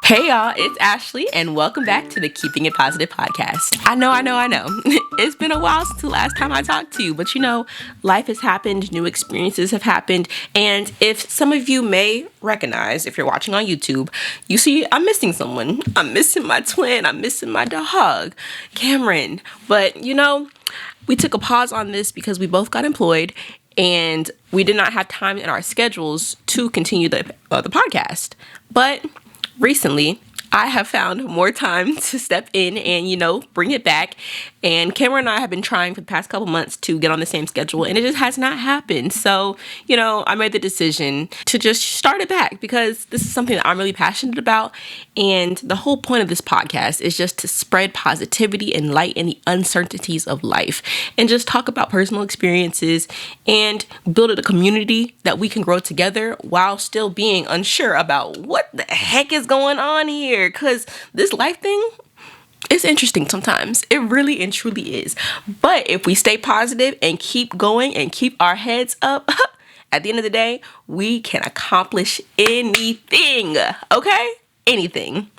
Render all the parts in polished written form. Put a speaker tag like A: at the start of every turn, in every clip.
A: Hey y'all, it's Ashley and welcome back to the Keeping It Positive podcast. I know. It's been a while since the last time I talked to you, but life has happened, new experiences have happened, and if some of you may recognize, if you're watching on YouTube, you see I'm missing someone. I'm missing my twin, I'm missing my dog, Cameron. But we took a pause on this because we both got employed and we did not have time in our schedules to continue the podcast. But recently, I have found more time to step in and, bring it back. And Cameron and I have been trying for the past couple months to get on the same schedule, and it just has not happened. So, I made the decision to just start it back because this is something that I'm really passionate about. And the whole point of this podcast is just to spread positivity and light in the uncertainties of life and just talk about personal experiences and build a community that we can grow together while still being unsure about what the heck is going on here. Because this life thing, it's interesting sometimes. It really and truly is. But if we stay positive and keep going and keep our heads up, at the end of the day, we can accomplish anything. Okay? Anything.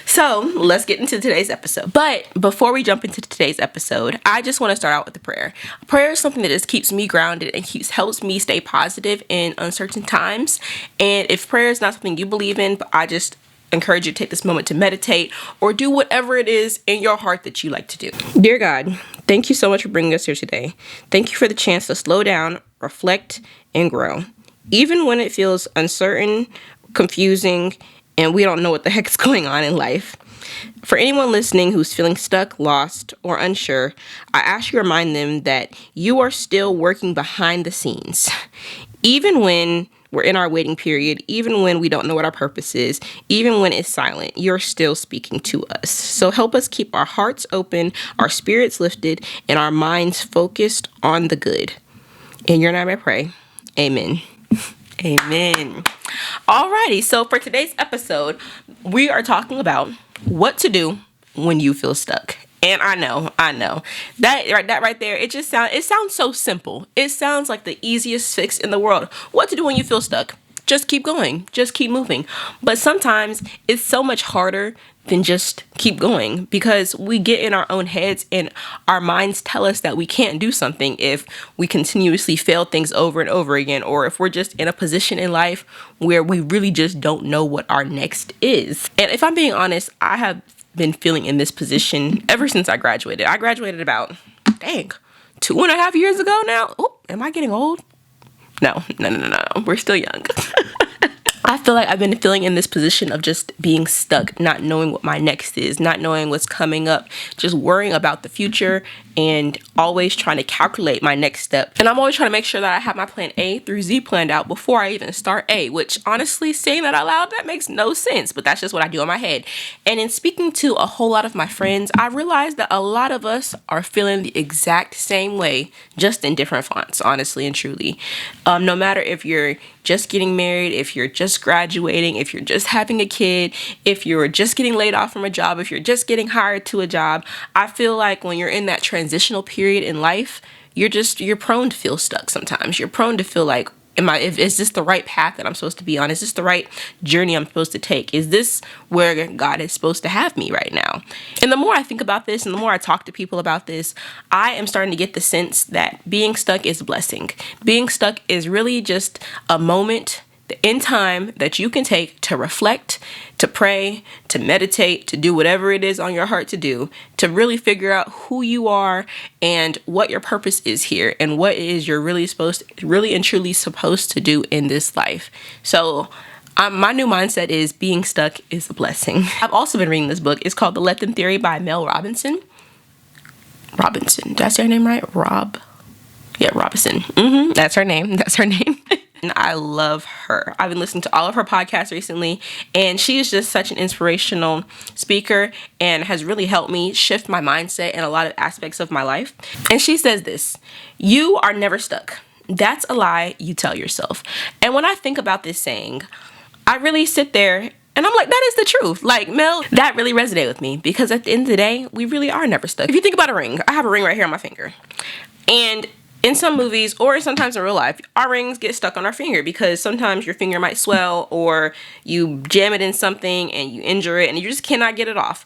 A: So let's get into today's episode. But before we jump into today's episode, I just want to start out with a prayer. Prayer is something that just keeps me grounded and helps me stay positive in uncertain times. And if prayer is not something you believe in, but I just encourage you to take this moment to meditate or do whatever it is in your heart that you like to do. Dear God, thank you so much for bringing us here today. Thank you for the chance to slow down, reflect, and grow. Even when it feels uncertain, confusing, and we don't know what the heck is going on in life. For anyone listening who's feeling stuck, lost, or unsure, I ask you to remind them that you are still working behind the scenes. Even when we're in our waiting period, even when we don't know what our purpose is, even when it's silent, you're still speaking to us. So help us keep our hearts open, our spirits lifted, and our minds focused on the good. In your name I pray. Amen. Amen. Alrighty, so for today's episode, we are talking about what to do when you feel stuck. And I know that right there, it sounds so simple. It sounds like the easiest fix in the world. What to do when you feel stuck? Just keep going, just keep moving. But sometimes it's so much harder than just keep going because we get in our own heads and our minds tell us that we can't do something if we continuously fail things over and over again, or if we're just in a position in life where we really just don't know what our next is. And if I'm being honest, I have been feeling in this position ever since I graduated. I graduated about, 2.5 years ago now. Oh, am I getting old? No. We're still young. I feel like I've been feeling in this position of just being stuck, not knowing what my next is, not knowing what's coming up, just worrying about the future and always trying to calculate my next step. And I'm always trying to make sure that I have my plan A through Z planned out before I even start A, which honestly, saying that out loud, that makes no sense, but that's just what I do in my head. And in speaking to a whole lot of my friends, I realized that a lot of us are feeling the exact same way, just in different fonts, honestly and truly. No matter if you're just getting married, if you're just graduating, if you're just having a kid, if you're just getting laid off from a job, if you're just getting hired to a job, I feel like when you're in that transitional period in life, you're prone to feel stuck sometimes. You're prone to feel like, is this the right path that I'm supposed to be on? Is this the right journey I'm supposed to take? Is this where God is supposed to have me right now? And the more I think about this and the more I talk to people about this, I am starting to get the sense that being stuck is a blessing. Being stuck is really just a moment in time that you can take to reflect, to pray, to meditate, to do whatever it is on your heart to do, to really figure out who you are and what your purpose is here and what it is you're really and truly supposed to do in this life. So my new mindset is being stuck is a blessing. I've also been reading this book. It's called The Let Them Theory by Mel Robinson. Did I say her name right? Robinson. That's her name. And I love her. I've been listening to all of her podcasts recently, and she is just such an inspirational speaker and has really helped me shift my mindset in a lot of aspects of my life. And she says this: you are never stuck. That's a lie you tell yourself. And when I think about this saying, I really sit there and I'm like, that is the truth. Like, Mel, that really resonated with me because at the end of the day, we really are never stuck. If you think about a ring, I have a ring right here on my finger. And in some movies or sometimes in real life, our rings get stuck on our finger because sometimes your finger might swell or you jam it in something and you injure it and you just cannot get it off.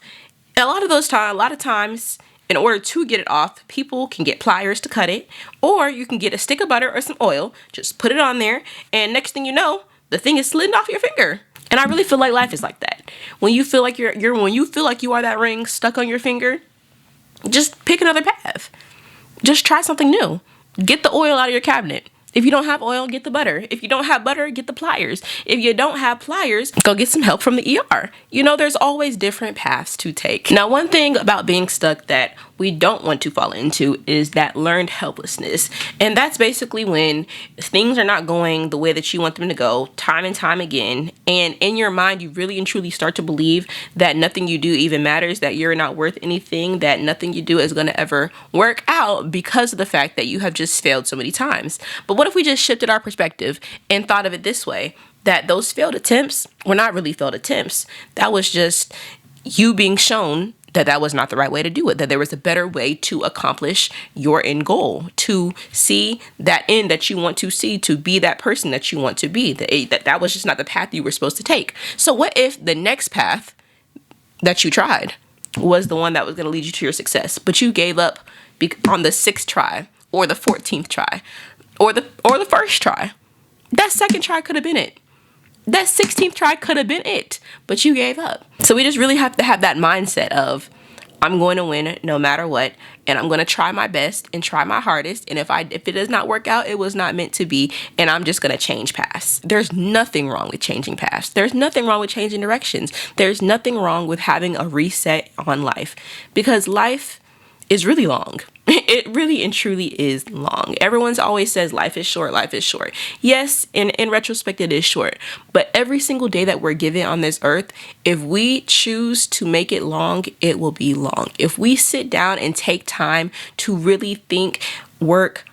A: And a lot of times, in order to get it off, people can get pliers to cut it, or you can get a stick of butter or some oil, just put it on there, and next thing you know, the thing is slidden off your finger. And I really feel like life is like that. When you feel like when you feel like you are that ring stuck on your finger, just pick another path. Just try something new. Get the oil out of your cabinet. If you don't have oil, get the butter. If you don't have butter, get the pliers. If you don't have pliers, go get some help from the ER. You know, there's always different paths to take. Now, one thing about being stuck that we don't want to fall into is that learned helplessness. And that's basically when things are not going the way that you want them to go time and time again. And in your mind, you really and truly start to believe that nothing you do even matters, that you're not worth anything, that nothing you do is going to ever work out because of the fact that you have just failed so many times. But what if we just shifted our perspective and thought of it this way, that those failed attempts were not really failed attempts. That was just you being shown that that was not the right way to do it, that there was a better way to accomplish your end goal, to see that end that you want to see, to be that person that you want to be, that was just not the path you were supposed to take. So what if the next path that you tried was the one that was going to lead you to your success, but you gave up on the 6th try or the 14th try or the first try? That second try could have been it. That 16th try could have been it, but you gave up. So we just really have to have that mindset of, I'm going to win no matter what, and I'm going to try my best and try my hardest. And if it does not work out, it was not meant to be, and I'm just going to change paths. There's nothing wrong with changing paths. There's nothing wrong with changing directions. There's nothing wrong with having a reset on life, because life is really long. It really and truly is long. Everyone's always says life is short, life is short. Yes, in retrospect, it is short. But every single day that we're given on this earth, if we choose to make it long, it will be long. If we sit down and take time to really think, work,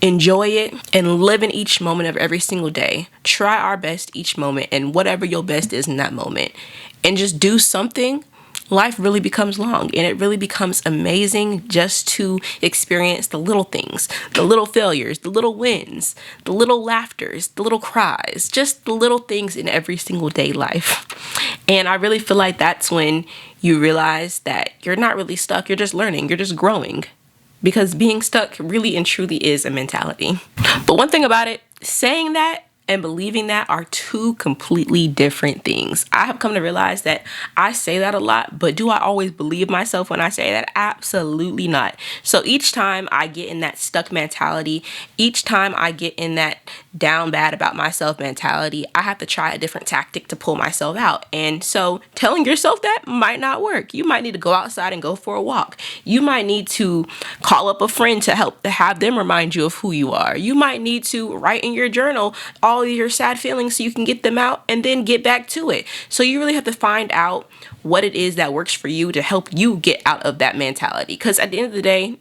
A: enjoy it, and live in each moment of every single day, try our best each moment, and whatever your best is in that moment, and just do something, life really becomes long, and it really becomes amazing just to experience the little things, the little failures, the little wins, the little laughters, the little cries, just the little things in every single day life. And I really feel like that's when you realize that you're not really stuck, you're just learning, you're just growing. Because being stuck really and truly is a mentality. But one thing about it, saying that and believing that are two completely different things. I have come to realize that I say that a lot, but do I always believe myself when I say that? Absolutely not. So each time I get in that stuck mentality, each time I get in that down bad about myself mentality, I have to try a different tactic to pull myself out. And so telling yourself that might not work. You might need to go outside and go for a walk. You might need to call up a friend to have them remind you of who you are. You might need to write in your journal all your sad feelings so you can get them out and then get back to it. So you really have to find out what it is that works for you to help you get out of that mentality. Because at the end of the day,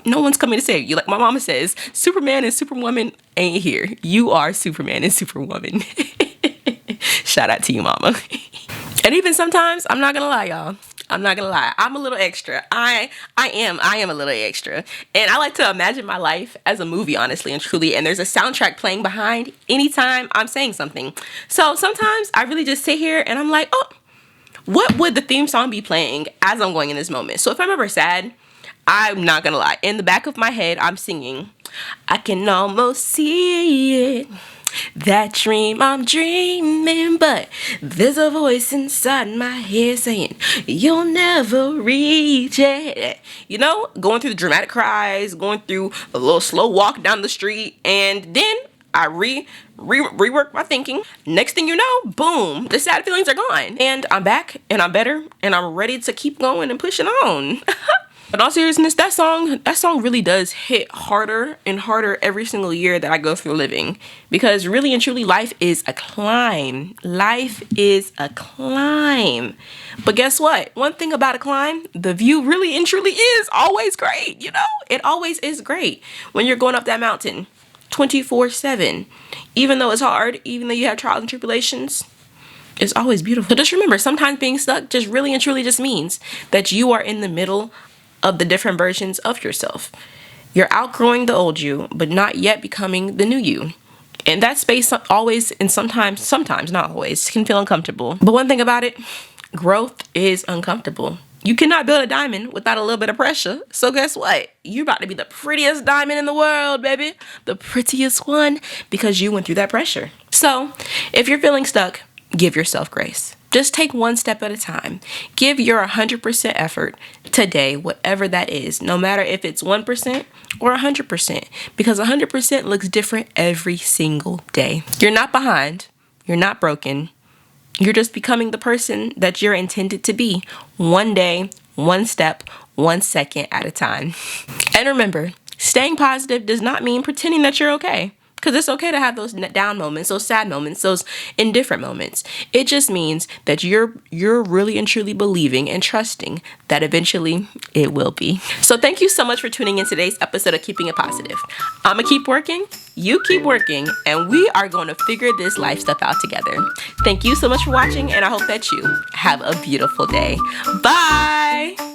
A: no one's coming to save you. Like my mama says, Superman and Superwoman ain't here. You are Superman and Superwoman. Shout out to you, mama. And even sometimes, I'm not gonna lie, y'all. I'm not gonna lie. I'm a little extra. I am a little extra. And I like to imagine my life as a movie, honestly and truly. And there's a soundtrack playing behind anytime I'm saying something. So sometimes I really just sit here and I'm like, oh, what would the theme song be playing as I'm going in this moment? So if I'm ever sad, I'm not gonna lie. In the back of my head, I'm singing, I can almost see it. That dream I'm dreaming, but there's a voice inside my head saying, you'll never reach it. You know, going through the dramatic cries, going through a little slow walk down the street, and then I rework my thinking. Next thing you know, boom, the sad feelings are gone. And I'm back, and I'm better, and I'm ready to keep going and pushing on. But in all seriousness, that song really does hit harder and harder every single year that I go through living. Because really and truly, life is a climb. Life is a climb. But guess what? One thing about a climb, the view really and truly is always great. You know, it always is great when you're going up that mountain 24/7. Even though it's hard, even though you have trials and tribulations, it's always beautiful. So just remember, sometimes being stuck just really and truly just means that you are in the middle of the different versions of yourself. You're outgrowing the old you, but not yet becoming the new you. And that space always, and sometimes, not always, can feel uncomfortable. But one thing about it, growth is uncomfortable. You cannot build a diamond without a little bit of pressure. So guess what? You're about to be the prettiest diamond in the world, baby. The prettiest one, because you went through that pressure. So if you're feeling stuck, give yourself grace. Just take one step at a time. Give your 100% effort today, whatever that is, no matter if it's 1% or 100%, because 100% looks different every single day. You're not behind. You're not broken. You're just becoming the person that you're intended to be, one day, one step, 1 second at a time. And remember, staying positive does not mean pretending that you're okay. Because it's okay to have those down moments, those sad moments, those indifferent moments. It just means that you're really and truly believing and trusting that eventually it will be. So thank you so much for tuning in today's episode of Keeping It Positive. I'm going to keep working, you keep working, and we are going to figure this life stuff out together. Thank you so much for watching, and I hope that you have a beautiful day. Bye!